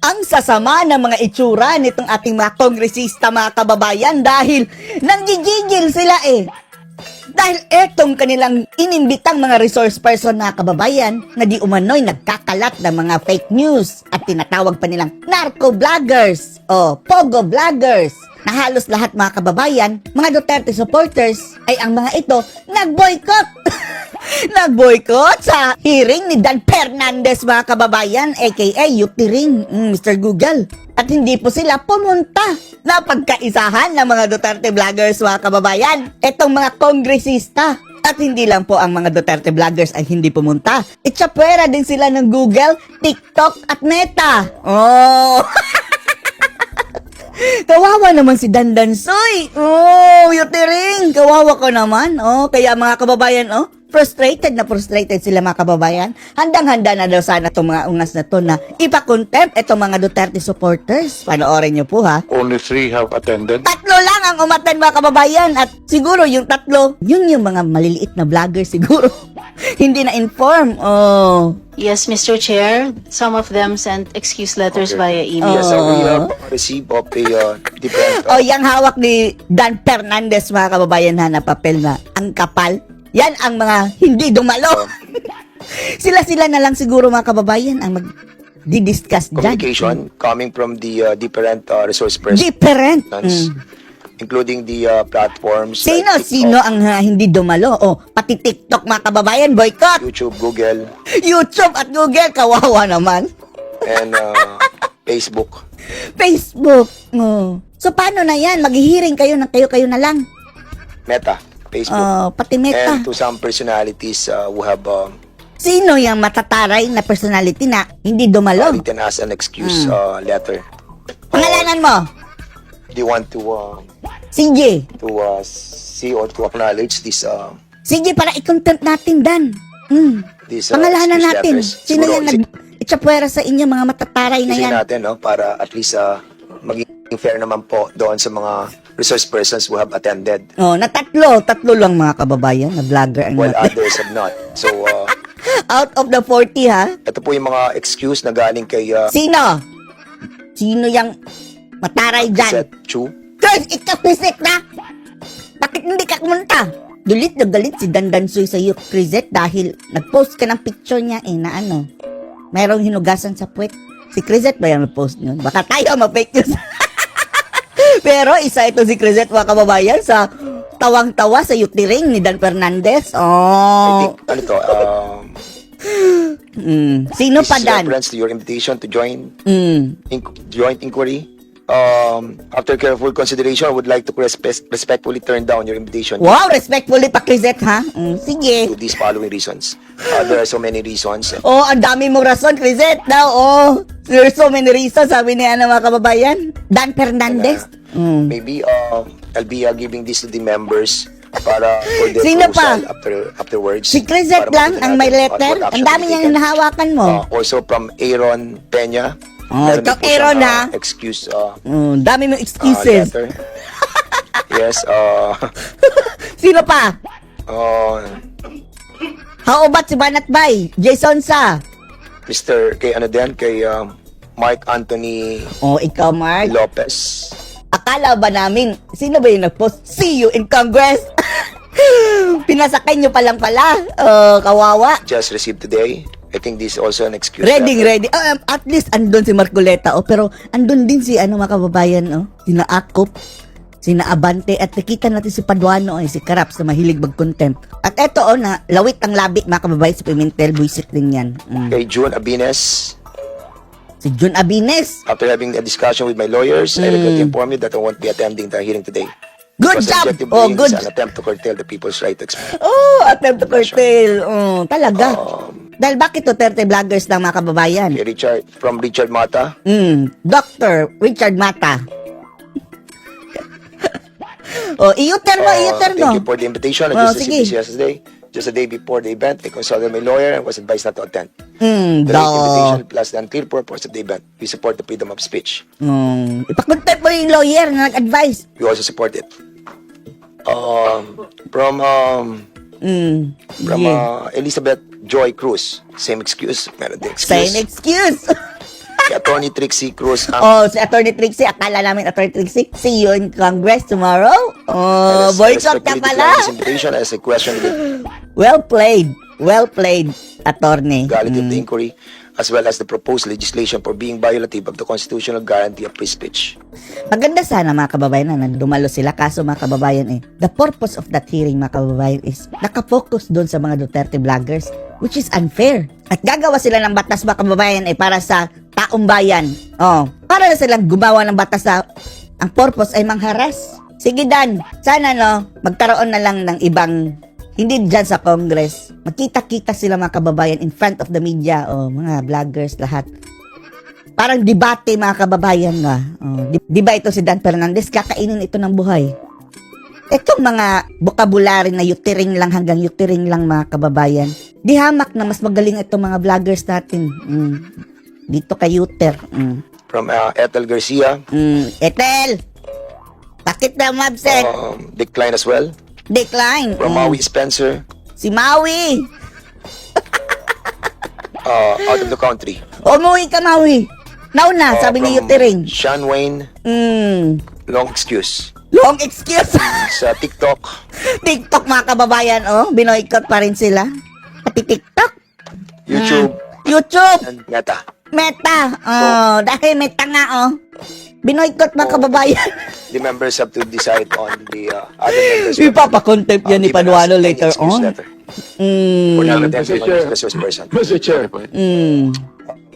Ang sasama ng mga itsura nitong ating mga kongresista, mga kababayan, dahil nanggigigil sila eh. Dahil etong kanilang inimbitang mga resource person na kababayan na di umano'y nagkakalat ng mga fake news at tinatawag pa nilang narco vloggers o pogo vloggers na halos lahat mga kababayan, mga Duterte supporters ay ang mga ito nag-boycott. Nag-boycott sa hearing ni Dan Fernandez mga kababayan aka Yutiring, Mr. Google. At hindi po sila pumunta na pagkaisahan ng mga Duterte vloggers mga kababayan. Etong mga kongresista. At hindi lang po ang mga Duterte vloggers ay hindi pumunta. Itsapwera din sila ng Google, TikTok at Meta. Oh! Kawawa naman si Dandan Soy. Oh, Yutiring, kawawa ko naman. Oh, kaya mga kababayan, frustrated sila mga kababayan. Handang-handa na daw sana itong mga ungas na to na ipakontempt itong mga Duterte supporters. Panoorin niyo po ha. Only 3 have attended. 3 lang ang umattend mga kababayan at siguro yung 3, yun yung mga maliliit na vlogger siguro. Hindi na-inform. Oh. Yes, Mr. Chair. Some of them sent excuse letters via email. Yes, we have received of a different O, yung hawak ni Dan Fernandez mga kababayan ha, na papel na ang kapal. Yan ang mga hindi dumalo. Sila-sila na lang siguro mga kababayan ang mag-discuss dyan. communication coming from the different resource persons, Different. including the platforms like Sino ang hindi dumalo? O, pati TikTok mga kababayan, boycott. YouTube, Google, YouTube at Google, kawawa naman. and Facebook. Facebook. Oh. So, paano na yan? Mag-hearing kayo ng kayo-kayo na lang. Meta, Facebook. Oh, pati Meta. And to some personalities who have Sino yung matataray na personality na hindi dumalo? written as an excuse letter. Pangalanan mo? They want to CJ. see or to acknowledge this Sige, para i-content natin, Dan. these Pangalanan excuse natin. letters. Sino Siguro, yung nag-itsapwera sa inyo, mga matataray na Isipin yan? natin, para at least maging fair naman po doon sa mga resource persons who have attended, Oh, na tatlo lang mga kababayan na vlogger ang while natin. others have not. So, Out of the 40 ha? ito po yung mga excuse na galing kay Sino? Sino yung mataray dyan? Seth Chu. Guys, ikapisit na! Bakit hindi ka kumunta? Galit na galit si Dandan Soy sa iyo, Crizet, dahil nag-post ka ng picture niya na mayroong hinugasan sa puwet. Si Crizet ba yung nag-post niyo? Baka tayo ma-fake news. Pero isa ito si Crizet mga kababayan sa tawang-tawa sa Yutiring ni Dan Fernandez. I Oh. think, ano to, Sino this pa is Dan? reference to your invitation to join joint inquiry. After careful consideration, I would like to respectfully turn down your invitation Wow, respectfully pa Crizet ha? Sige. to these following reasons. There are so many reasons. Oh, ang dami mong rason, Crizet. Daw, oh. There's so many reasons, sabi ni mga kababayan. Dan Fernandez. Maybe I'll be giving this to the members para for their Sino proposal pa? afterwards. Si Crizet Para lang makita ang may natin letter. what action Ang dami will be niyang taken. nahawakan mo. Also from Aaron Peña. Oh, Meron ikaw, din po Aaron, siyang, ha? excuse Dami mong excuses. letter. Yes, Sino pa? uh, How about si Banat Bay? Jason Sa. Mr. kay Mark Anthony Oh, ikaw, Mark. Lopez. Akala ba namin, sino ba yung nag-post? See you in Congress. Pinasakay nyo palang pala. Oh, kawawa. Just received today. I think this is also an excuse. Ready. At least andun si Marcoleta. Pero andun din si mga kababayan. Sina Akop, sina Abante. At nakita natin si Paduano, si Karaps na mahilig mag-content. At eto, na lawit ang labi, mga kababayan, si Pimentel. Buisit din yan. Kay June Abines. Si Jun Abines. After having a discussion with my lawyers, I regret to inform you that I won't be attending the hearing today. Good Because job! objective Oh, being good. is an attempt to curtail the people's right to express. Oh, attempt to curtail. Oh, talaga. Dahil bakit Duterte vloggers ng mga kababayan? Kay Richard Mata. Dr. Richard Mata. Oh, i-U-turn mo. Thank you for the invitation. I just sige. received this yesterday. Just a day before the event, I consulted my lawyer and was advised not to attend. The Daw. late invitation plus the unclear purpose of the event. We support the freedom of speech. Ipakontent mo yung lawyer na nag-advise. We also support it. From Yeah. Elizabeth Joy Cruz, same excuse. Meron din excuse. Same excuse. si Attorney Trixie Cruz ang Oh, si Attorney Trixie, akala namin Attorney Trixie, see you in Congress tomorrow. Oh, boycott ka respectfully pala. decline this invitation as a question of the Well played, Attorney. legality of the inquiry, as well as the proposed legislation for being violative of the constitutional guarantee of free speech. Maganda sana mga kababayan na dumalo sila, kaso mga kababayan the purpose of that hearing mga kababayan is nakafocus doon sa mga Duterte vloggers, which is unfair. At gagawa sila ng batas mga kababayan para sa taong bayan. Oh, para na silang gumawa ng batas sa ang purpose ay mangharas. Sige Dan, sana magkaroon na lang ng ibang hindi dyan sa Congress. Magkita-kita sila mga kababayan in front of the media o mga vloggers lahat. Parang debate mga kababayan nga. Oh, di ba ito si Dan Fernandez? Kakainin ito ng buhay. Itong mga vocabulary na yutiring lang hanggang yutiring lang mga kababayan. Di hamak na mas magaling itong mga vloggers natin. Dito kay Yuter. From Ethel Garcia, Ethel! Bakit na mabsent? decline as well. Decline. From Maui Spencer, Si Maui! out of the country. Umuwi ka, Maui! Nauna, sabi ni From Yutering. Sean Wayne, long excuse. Long excuse. Sa TikTok, TikTok mga kababayan, binoykot pa rin sila. Pati TikTok. YouTube, YouTube. and Meta. Meta. Dahil Meta nga, binoykot mga kababayan. The members have to decide on the other members. Ipapakontempt yan ni Given us Paduano any later excuse on. letter. For non-attendance on this resource person. Mr. Chair.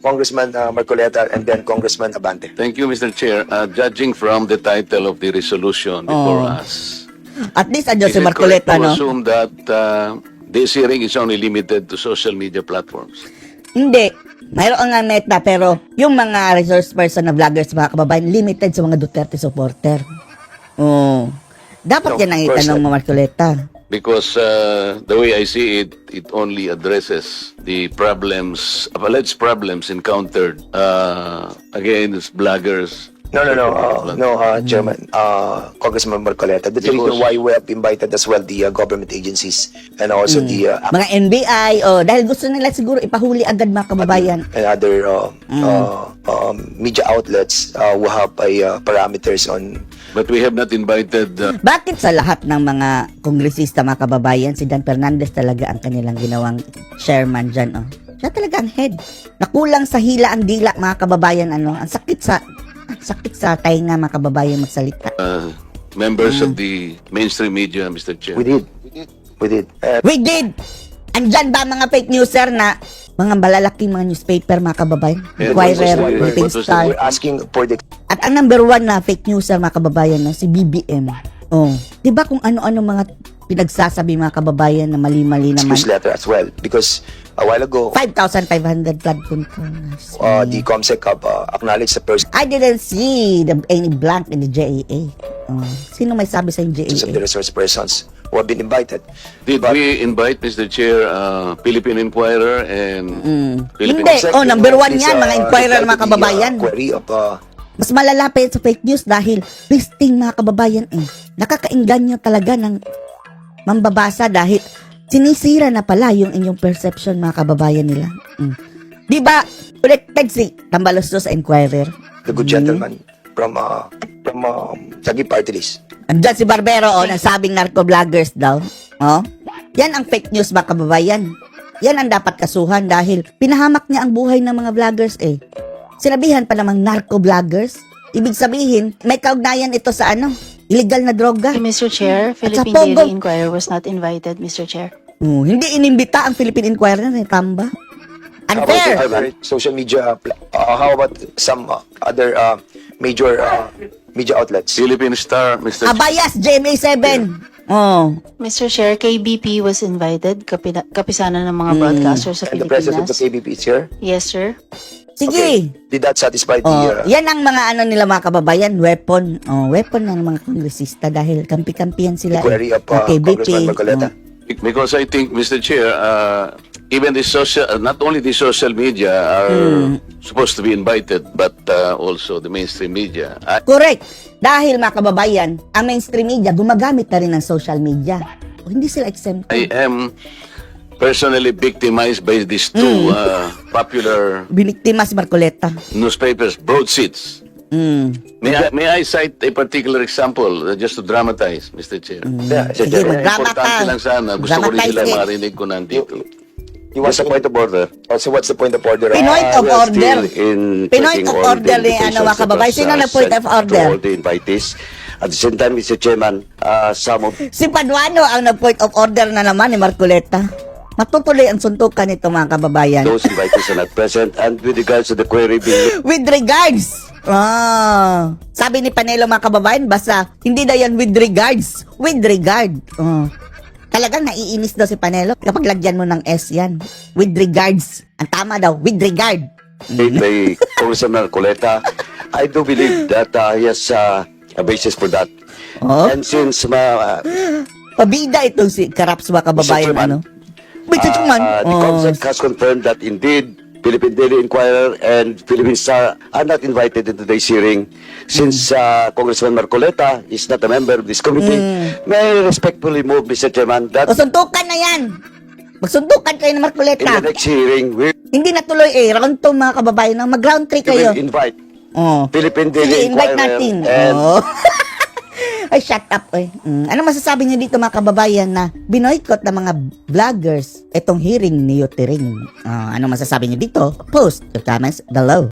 Congressman Marcoleta and then Congressman Abante. Thank you, Mr. Chair. Judging from the title of the resolution before us, At least andyan is si it correct Marcoleta, to no? assume that this hearing is only limited to social media platforms? Hindi. Mayroon nga Meta, pero yung mga resource person na vloggers, mga kababayan, limited sa mga Duterte supporter. Dapat No, yan ang of course itanong not. mo, Marcoleta. Because the way I see it, it only addresses the problems, alleged problems encountered against bloggers. No, Chairman, Congressman Marcoleta. That's the reason why we have invited as well the government agencies and also the Mga NBI, dahil gusto nila siguro ipahuli agad mga kababayan. and other media outlets who have parameters on. But we have not invited Bakit sa lahat ng mga kongresista mga kababayan, si Dan Fernandez talaga ang kanilang ginawang chairman dyan, Siya talaga ang head. Nakulang sa hila ang dila mga kababayan, Ang sakit sa tainga mga kababayan magsalita. members of the mainstream media, Mr. Chair. We did. We did! Andyan ba mga fake newser na mga malalaking mga newspaper mga kababayan? Yeah, Inquirer, what was the- Philippine what was the- Star. We're asking for the At ang number one na fake newser mga kababayan, si BBM. Di ba kung ano-ano mga pinagsasabi mga kababayan na mali-mali naman? excuse letter as well because a while ago 5,500 flood controllers. the COMSEC have acknowledged the person I didn't see any blank in the JAA. Sino may sabi sa yung of JAA? the resource persons who have been invited. Did we invite, Mr. Chair, Philippine Inquirer and Philippine Hindi. Number one Please, yan, mga inquirer reply mga to the, kababayan. query of Mas malalapit sa fake news dahil listing mga kababayan nakakainganyo talaga ng mambabasa dahil sinisira na pala yung inyong perception mga kababayan nila. Di ba connected si Tambaloslos sa Inquirer? the good gentleman from Sagi Party List. Andyan si Barbero, nagsabing narco-vloggers daw. Yan ang fake news mga kababayan. Yan ang dapat kasuhan dahil pinahamak niya ang buhay ng mga vloggers Sinabihan pa namang narco-vloggers. Ibig sabihin, may kaugnayan ito sa illegal na droga. Mr. Chair, Philippine Pogo. Daily Inquirer was not invited, Mr. Chair. Hindi inimbita ang Philippine Inquirer na tamba. How about Unfair. the other social media? How about some other major media outlets? Philippine Star, Mr. Chair. Abayas, GMA7. Mr. Chair, KBP was invited, kapisanan ng mga broadcasters sa And the president of the Pilipinas. KBP is here. Yes, sir. Sige. Did that satisfy the? Yan ang mga nila mga kababayan, weapon. Weapon ng mga kongresista dahil kampi-kampiyan sila. query of ng Congressman Marcoleta. Because I think, Mr. Chair, even the social, not only the social media are supposed to be invited, but also the mainstream media. Correct. Dahil mga kababayan, ang mainstream media gumagamit na rin ng social media. Hindi sila exempt. I am personally victimized by these two popular Biniktima si Marcoleta. newspapers, broadsheets. May I cite a particular example just to dramatize, Mr. Chair? Yeah, Mr. Sige, Chair. magdrama Importante ka. lang sana. Gusto ko rin Dramatize sila it. marinig ko nandito. You want What's the point of order? Also, what's the point of order? Pinoy of We are order. still in Pinoy checking of all order the ni, ano, mga invitations kababayan. that was, Sino nag-point sent of order? to all the invitees. At the same time, Mr. Chairman, some of Si Paduano ang nag-point of order na naman ni Marcoleta. Matutuloy ang suntukan nito mga kababayan. those invitees are not present. And with regards to the query being With regards. Sabi ni Panelo mga kababayan, basta hindi daw yan with regards. With regard. Talagang naiinis daw si Panelo kapag lagyan mo ng S yan. With regards. Ang tama daw, with regard. made by Congressman Coleta, I do believe that he has a basis for that. Oh. And since Pabida itong si Karaps mga kababayan. Mr. Chairman, Ano? Mr. Chairman. the COMSEC has confirmed that indeed Philippine Daily Inquirer and Philippine Star are not invited in today's hearing since Congressman Marcoleta is not a member of this committee. May I respectfully move, Mr. Chairman, that O suntukan na yan. Magsuntukan kayo ng in Marcoleta. the next hearing we Hindi natuloy round 2 mga kababayan. Mag-round 3 kayo. will invite Oh. Philippine Sige, Daily invite Inquirer natin. and Oh. Ay, shut up eh. Ano masasabi niyo dito mga kababayan na binoykot ng mga vloggers itong hearing ni Yotiring? Ano masasabi niyo dito? Post your comments below.